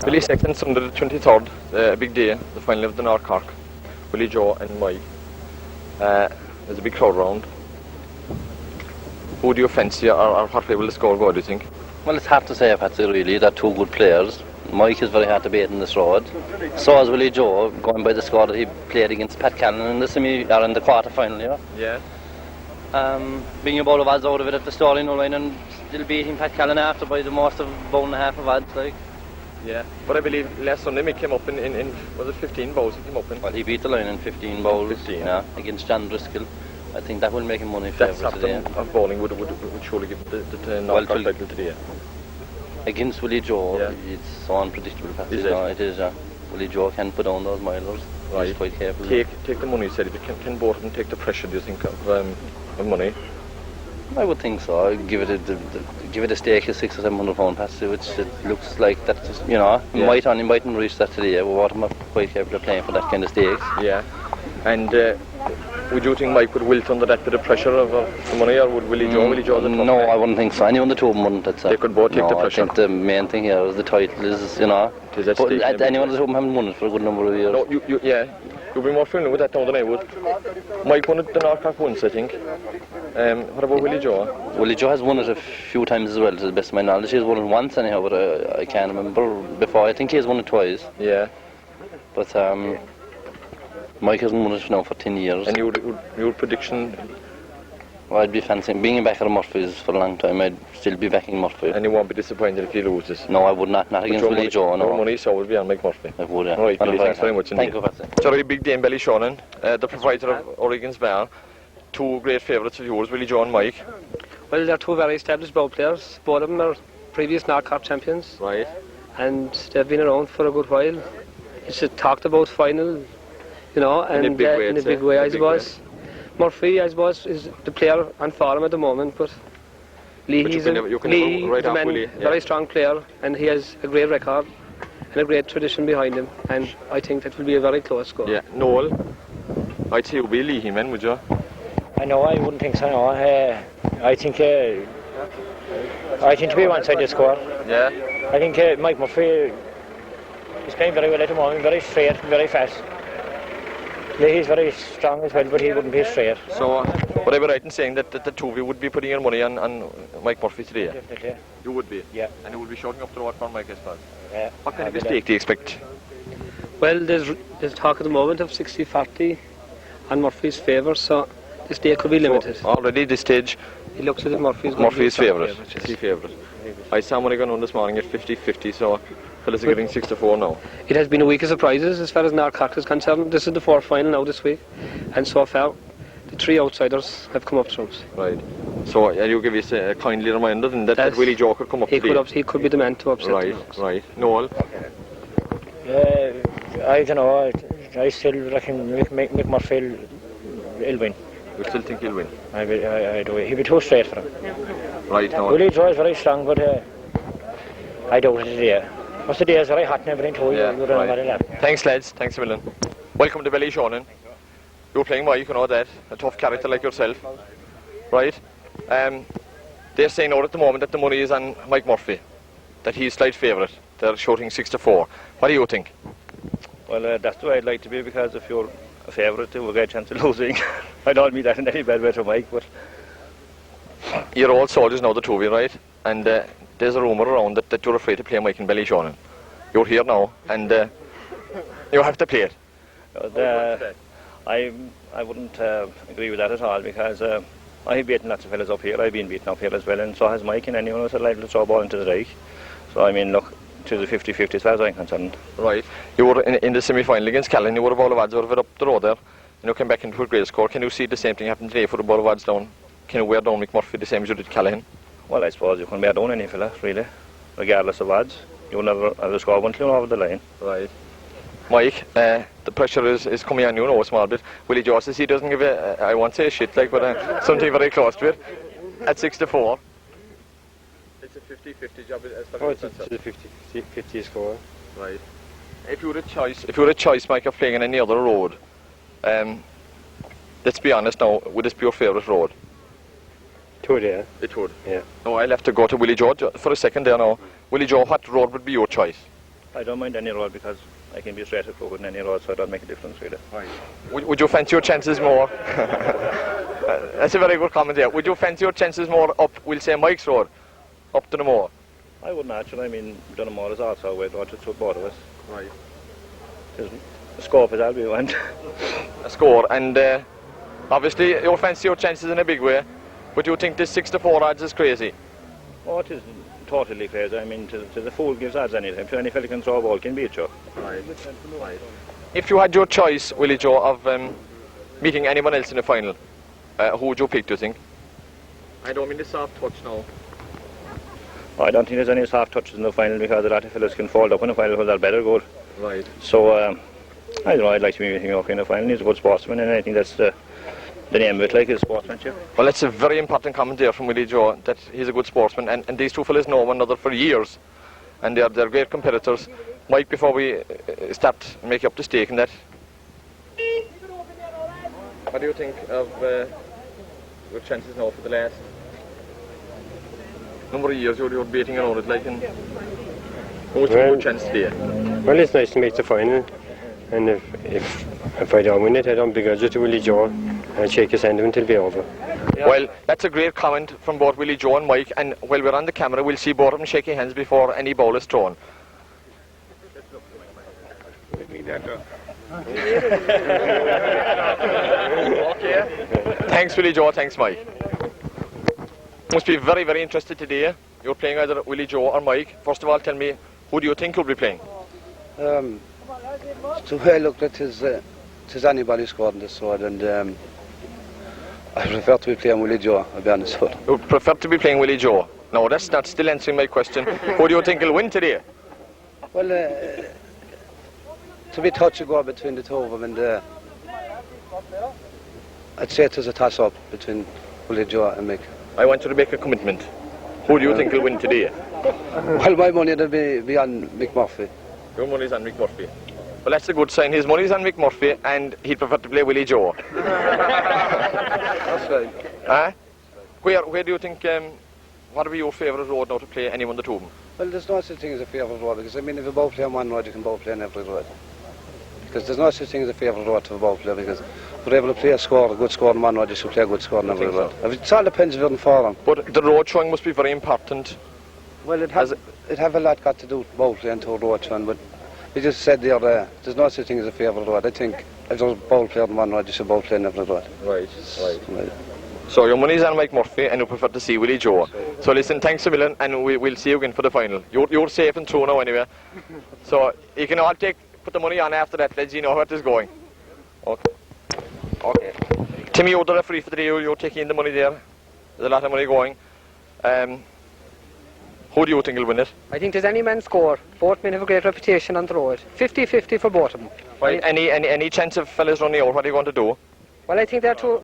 Billy second, Sunday the 23rd, a big day, the final of the North Cork. Willie, Joe and Mike. There's a big crowd round. Who do you fancy, or what way will the score go, do you think? Well, it's hard to say, Patsy, really. They're two good players. Mike is very hard to beat in this road. So is Willie Joe, going by the score that he played against Pat Callan in the quarter final, you know. Yeah. Being about of odds out of it at the starting line and still beating Pat Callan after by the most of about and a half of odds, like. Yeah, but I believe last Sunday Mick came up in was it 15 bowls he came up in? Well, he beat the line in 15 bowls, 15. Yeah, against John Driscoll. I think that will make him money That's favourite today. of bowling would surely give the North Cork title today. Against Willie Joe, yeah. It's so unpredictable. Is it? It is, Willie Joe can put on those milers. Right. He's quite careful. Take the money, you said. If you can both of them take the pressure, do you think, of money? I would think so. I'd give it a stake of £600 or £700 Patsy, which it looks like that, you know, yeah. Mightn't reach that today. But I'm quite careful of playing for that kind of stakes. Yeah. And would you think Mike would wilt under that bit of pressure of the money, or would Willie Joe? Willie Joe's a tough No, guy. I wouldn't think so. Anyone the two of them wouldn't. They could both take the pressure. I think the main thing here is the title is, you know. Is that stake, anyone the two of them haven't won it for a good number of years. No, you'll be more familiar with that now than I would. Mike won it the North Cork once, I think. What about Willie Joe? Willie Joe has won it a few times as well, to the best of my knowledge. He's won it once anyhow, but I can't remember before. I think he has won it twice. Yeah. But Mike hasn't won it now for 10 years. And your prediction? Well, I'd be fancying being a backer of Murphy's for a long time. I'd still be backing Murphy. And you won't be disappointed if he loses? No, I would not. Not against Willie Joe, no. Your money so would be on Mike Murphy. I would, yeah. Right, Billy, thanks very much indeed. Thank you, Patsy. Sorry, big day in Ballyshannon, the proprietor of Oregon's Bar. Two great favourites of yours, Willie Joe and Mike. Well, they're two very established bowl players. Both of them are previous North Cork champions. Right. And they've been around for a good while. It's a talked about final, you know, and in a big way, I suppose. Murphy, I suppose, is the player on form at the moment, but Lee, he's a very strong player, and he has a great record and a great tradition behind him, and I think that will be a very close score. Yeah, Noel, I'd say you'll be Lee man, would you? No, I wouldn't think so, no. I think to be one-sided score. Yeah. I think Mike Murphy is playing very well at the moment, very straight, very fast. He's very strong as well, but he wouldn't be straight. So, would I be right in saying that the two of you would be putting your money on Mike Murphy today? Definitely. You would be? Yeah. And you would be shouting up the road for Mike, I suppose? Yeah. What kind of mistake do you expect? Well, there's talk at the moment of 60-40 on Murphy's favour, so this day could be limited. So already this stage, he looks as if Murphy's favourite. Is he favourite? I saw money going on this morning at 50-50, so fellas are getting 6-4 now. It has been a week of surprises as far as North Cork is concerned. This is the fourth final now this week, and so far the three outsiders have come up trumps. Right. So you give us a kindly reminder then that Willie Joe could come up today. He could be the man to upset Right, the Hawks. Right. Noel? I don't know. I still reckon Mick Murphy will win. You still think he'll win? I do. He'll be too straight for him. Right, Noel. Willie Joe is very strong, but I doubt it today. Because the day is very hot and everything too. Right. Thanks, lads. Thanks a million. Welcome to Ballyshannon. You're playing Mike, you know that. A tough character like yourself. Right? They're saying now at the moment that the money is on Mike Murphy. That he's slight favourite. They're shooting 6-4. What do you think? Well, that's the way I'd like to be, because if you're a favourite, you will get a chance of losing. I don't mean that in any bad way to Mike, but... You're all soldiers now, the two of you, right? And there's a rumour around that you're afraid to play Mike in Ballyshannon. You're here now, and you have to play it. I wouldn't agree with that at all, because I've beaten lots of fellas up here. I've been beaten up here as well, and so has Mike, and anyone who's liable to throw a ball into the dike. So I mean, look, to the 50-50 as far as I'm concerned. Right. You were in the semi-final against Callan. You were a ball of odds over it up the road there, and you came back into a great score. Can you see the same thing happen today for the ball of odds down? Can you wear down Mick Murphy the same as you did Callahan? Well, I suppose you can wear down any fella, really, regardless of odds. You'll never have a score once you're over the line. Right. Mike, the pressure is coming on you now a small bit. Willie Joe says he doesn't give I won't say shit, like, but something very close to it. At 6-4. It's a 50-50 job as far as it's a 50 score. Right. If you were a choice, Mike, of playing on any other road, let's be honest now, would this be your favourite road? It would, yeah. It would? Yeah. No, I'll have to go to Willie Joe for a second there now. Willie Joe, what road would be your choice? I don't mind any road because I can be straight forward in any road, so it don't make a difference really. Right. Would you fancy your chances more? That's a very good comment there. Would you fancy your chances more up, we'll say, Mike's Road, up to the moor? I wouldn't actually. I mean, Dunamore is also a way to suit both of us. Right. There's a scope is all we want. A score, and obviously you fancy your chances in a big way, but you think this 6-4 odds is crazy? Oh, it is totally crazy. I mean, to the fool gives odds anytime. So any fella can throw a ball can beat you. Right. If you had your choice, Willie Joe, of meeting anyone else in the final, who would you pick, do you think? I don't mean the soft touch now. I don't think there's any soft touches in the final because a lot of fellas can fold up in the final because they're better good. Right. So, I don't know, I'd like to be meeting up in the final. He's a good sportsman, and I think that's the name of it, like his sportsmanship. Well, that's a very important comment there from Willie Joe, that he's a good sportsman, and these two fellas know one another for years, and they're great competitors. Mike, before we start making up the stake in that, what do you think of your chances now for the last number of years you're beating around it, like, and who's a good chance today? Well, it's nice to make the final, and if I don't win it, I don't begrudge it to Willie Joe, and I'll shake his hand until it's over. Yeah. Well, that's a great comment from both Willie Joe and Mike, and while we're on the camera, we'll see both of them shaking hands before any ball is thrown. Okay. Thanks, Willie Joe. Thanks, Mike. Must be very, very interested today. You're playing either Willie Joe or Mike. First of all, tell me, who do you think you'll be playing? The way I looked at is anybody scored in this sword, and I prefer to be playing Willie Joe, I'll be honest. You prefer to be playing Willie Joe? No, that's not still answering my question. Who do you think will win today? Well, to be touch and go between the two of them, and I'd say it was a toss-up between Willie Joe and Mick. I want you to make a commitment. Who do you think will win today? Well, my money will be on Mick Murphy. Your money's on Mick Murphy. Well, that's a good sign. His money's on Mick Murphy, and he'd prefer to play Willie Joe. That's right. Huh? Where do you think, what would be your favourite road now to play anyone the two of them? Well, there's no such thing as a favourite road, because I mean, if you both play on one road, you can both play on every road. Because there's no such thing as a favourite road to a ball player, because if you're able to play a good score on one road, you should play a good score on every road. So. It all depends if you're in form. But the road showing must be very important. Well, it have a lot got to do with ball playing to a road showing, but you just said the other, there's no such thing as a favourite road. I think if there's a ball player on one road, you should ball play on every road. Right. So your money's on Mike Murphy, and you prefer to see Willie Joe. So listen, thanks a million, and we'll see you again for the final. You're safe and through now anyway. So you can all put the money on after that, let you know where it is going. Okay. Timmy, you're the referee for the day. You're taking in the money there. There's a lot of money going. Who do you think will win it? I think does any man score. Both men have a great reputation on the road. 50-50 for both of them. Right. Any chance of fellas running out? What are you going to do? Well, I think they're two.